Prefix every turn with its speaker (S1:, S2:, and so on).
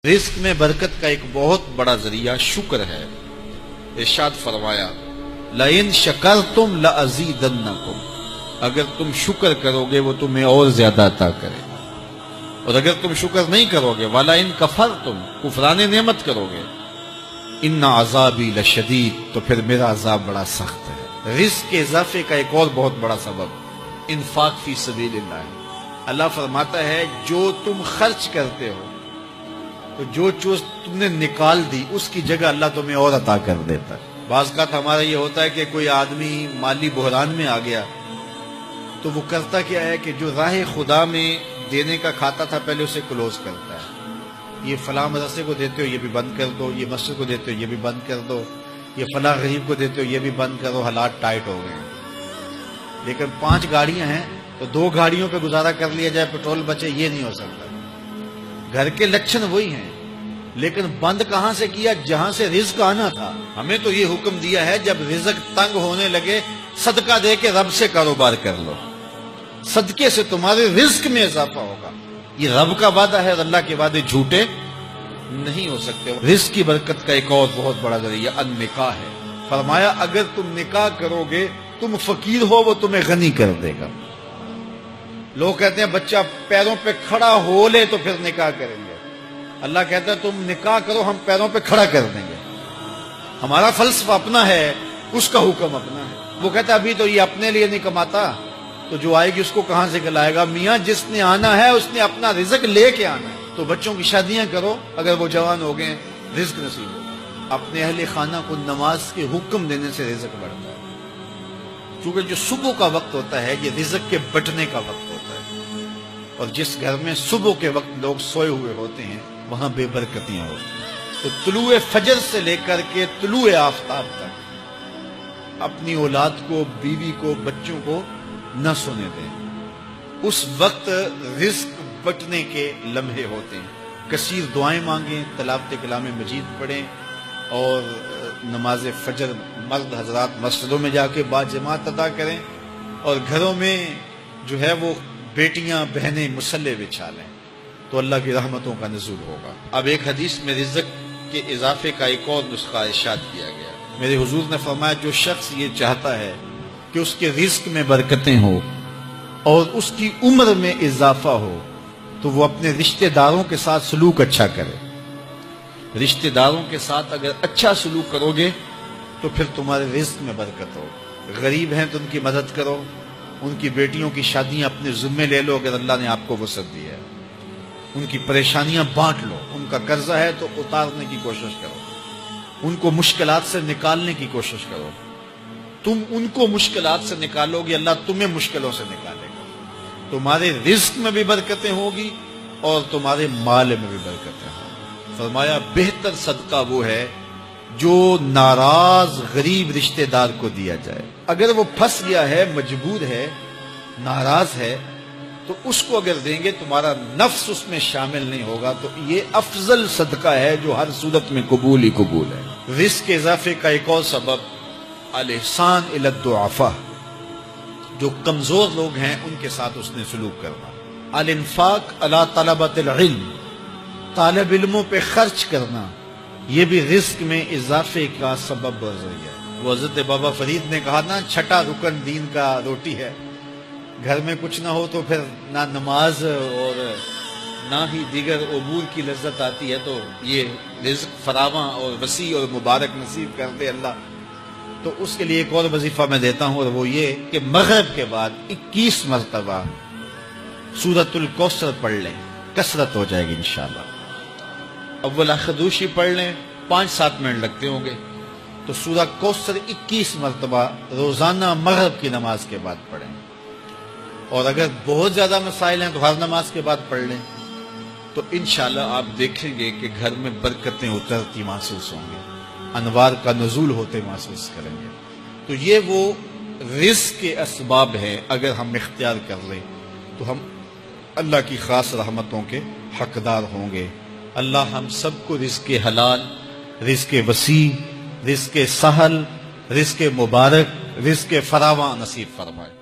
S1: رزق میں برکت کا ایک بہت بڑا ذریعہ شکر ہے۔ ارشاد فرمایا لَإِن شَكَرْتُمْ لَأَزِيدَنَّكُمْ، اگر تم شکر کرو گے وہ تمہیں اور زیادہ عطا کرے، اور اگر تم شکر نہیں کرو گے وَلَئِن كَفَرْتُمْ، کفران نعمت کرو گے، إِنَّ عَذَابِي لَشَدِيدٌ، تو پھر میرا عذاب بڑا سخت ہے۔ رزق کے اضافے کا ایک اور بہت بڑا سبب انفاق فی سبیل اللہ ہے۔ اللہ فرماتا ہے جو تم خرچ کرتے ہو تو جو چیز تم نے نکال دی اس کی جگہ اللہ تمہیں اور عطا کر دیتا ہے۔ بعض کا ہمارا یہ ہوتا ہے کہ کوئی آدمی مالی بحران میں آ گیا تو وہ کرتا کیا ہے کہ جو راہ خدا میں دینے کا کھاتا تھا پہلے اسے کلوز کرتا ہے۔ یہ فلاں مدرسے کو دیتے ہو یہ بھی بند کر دو، یہ مسجد کو دیتے ہو یہ بھی بند کر دو، یہ فلاں غریب کو دیتے ہو یہ بھی بند کرو، حالات ٹائٹ ہو گئے ہیں۔ لیکن 5 گاڑیاں ہیں تو 2 گاڑیوں پہ گزارا کر لیا جائے، پیٹرول بچے، یہ نہیں ہو سکتا۔ گھر کے لچھن وہی ہیں لیکن بند کہاں سے کیا؟ جہاں سے رزق آنا تھا۔ ہمیں تو یہ حکم دیا ہے جب رزق تنگ ہونے لگے صدقہ دے کے رب سے کاروبار کر لو، صدقے سے تمہارے رزق میں اضافہ ہوگا۔ یہ رب کا وعدہ ہے اور اللہ کے وعدے جھوٹے نہیں ہو سکتے۔ رزق کی برکت کا ایک اور بہت بڑا ذریعہ النکاح ہے۔ فرمایا اگر تم نکاح کرو گے تم فقیر ہو وہ تمہیں غنی کر دے گا۔ لوگ کہتے ہیں بچہ پیروں پہ کھڑا ہو لے تو پھر نکاح کریں گے۔ اللہ کہتا ہے تم نکاح کرو ہم پیروں پہ کھڑا کر دیں گے۔ ہمارا فلسفہ اپنا ہے، اس کا حکم اپنا ہے۔ وہ کہتا ہے ابھی تو یہ اپنے لیے نہیں کماتا تو جو آئے گی اس کو کہاں سے کھلائے گا؟ میاں جس نے آنا ہے اس نے اپنا رزق لے کے آنا ہے۔ تو بچوں کی شادیاں کرو، اگر وہ جوان ہو گئے رزق نصیب ہو۔ اپنے اہل خانہ کو نماز کے حکم دینے سے رزق بڑھتا ہے، کیونکہ جو صبح کا وقت ہوتا ہے یہ رزق کے بٹنے کا وقت ہوتا ہے، اور جس گھر میں صبح کے وقت لوگ سوئے ہوئے ہوتے ہیں وہاں بے برکتیاں ہوتی ہیں۔ تو طلوع فجر سے لے کر کے طلوع آفتاب تک اپنی اولاد کو، بیوی کو، بچوں کو نہ سونے دیں۔ اس وقت رزق بٹنے کے لمحے ہوتے ہیں۔ کثیر دعائیں مانگیں، تلاوت کلام مجید پڑھیں، اور نماز فجر مرد حضرات مسجدوں میں جا کے باجماعت ادا کریں، اور گھروں میں جو ہے وہ بیٹیاں بہنیں مصلے بچھا لیں تو اللہ کی رحمتوں کا نزول ہوگا۔ اب ایک حدیث میں رزق کے اضافے کا ایک اور نسخہ ارشاد کیا گیا۔ میرے حضور نے فرمایا جو شخص یہ چاہتا ہے کہ اس کے رزق میں برکتیں ہو اور اس کی عمر میں اضافہ ہو تو وہ اپنے رشتہ داروں کے ساتھ سلوک اچھا کرے۔ رشتہ داروں کے ساتھ اگر اچھا سلوک کرو گے تو پھر تمہارے رزق میں برکت ہو۔ غریب ہیں تو ان کی مدد کرو، ان کی بیٹیوں کی شادیاں اپنے ذمے لے لو اگر اللہ نے آپ کو وسعت دی ہے، ان کی پریشانیاں بانٹ لو، ان کا قرضہ ہے تو اتارنے کی کوشش کرو، ان کو مشکلات سے نکالنے کی کوشش کرو۔ تم ان کو مشکلات سے نکالو گے اللہ تمہیں مشکلوں سے نکالے گا۔ تمہارے رزق میں بھی برکتیں ہوگی اور تمہارے مال میں بھی برکتیں ہوں۔ فرمایا بہتر صدقہ وہ ہے جو ناراض غریب رشتہ دار کو دیا جائے۔ اگر وہ پھنس گیا ہے، مجبور ہے، ناراض ہے، تو اس کو اگر دیں گے تمہارا نفس اس میں شامل نہیں ہوگا، تو یہ افضل صدقہ ہے جو ہر صورت میں قبول ہی قبول ہے۔ رزق کے اضافے کا ایک اور سبب الاحسان الی الضعفاء، جو کمزور لوگ ہیں ان کے ساتھ اس نے سلوک کرنا۔ الانفاق علی طلبۃ العلم، طالب علموں پہ خرچ کرنا، یہ بھی رزق میں اضافے کا سبب اور ذریعہ ہے۔ وہ حضرت بابا فرید نے کہا نا چھٹا رکن دین کا روٹی ہے۔ گھر میں کچھ نہ ہو تو پھر نہ نماز اور نہ ہی دیگر امور کی لذت آتی ہے، تو یہ رزق فراواں اور وسیع اور مبارک نصیب کر دے اللہ۔ تو اس کے لیے ایک اور وظیفہ میں دیتا ہوں، اور وہ یہ کہ مغرب کے بعد 21 مرتبہ سورۃ الکوثر پڑھ لیں، کثرت ہو جائے گی انشاءاللہ۔ اول خدوشی پڑھ لیں، 5-7 منٹ لگتے ہوں گے، تو سورہ کوثر 21 مرتبہ روزانہ مغرب کی نماز کے بعد پڑھیں، اور اگر بہت زیادہ مسائل ہیں تو ہر نماز کے بعد پڑھ لیں، تو انشاءاللہ آپ دیکھیں گے کہ گھر میں برکتیں اترتی محسوس ہوں گے، انوار کا نزول ہوتے محسوس کریں گے۔ تو یہ وہ رزق کے اسباب ہیں، اگر ہم اختیار کر لیں تو ہم اللہ کی خاص رحمتوں کے حقدار ہوں گے۔ اللہ ہم سب کو رزق حلال، رزق وسیع، رزق سہل، رزق مبارک، رزق فراواں نصیب فرمائے۔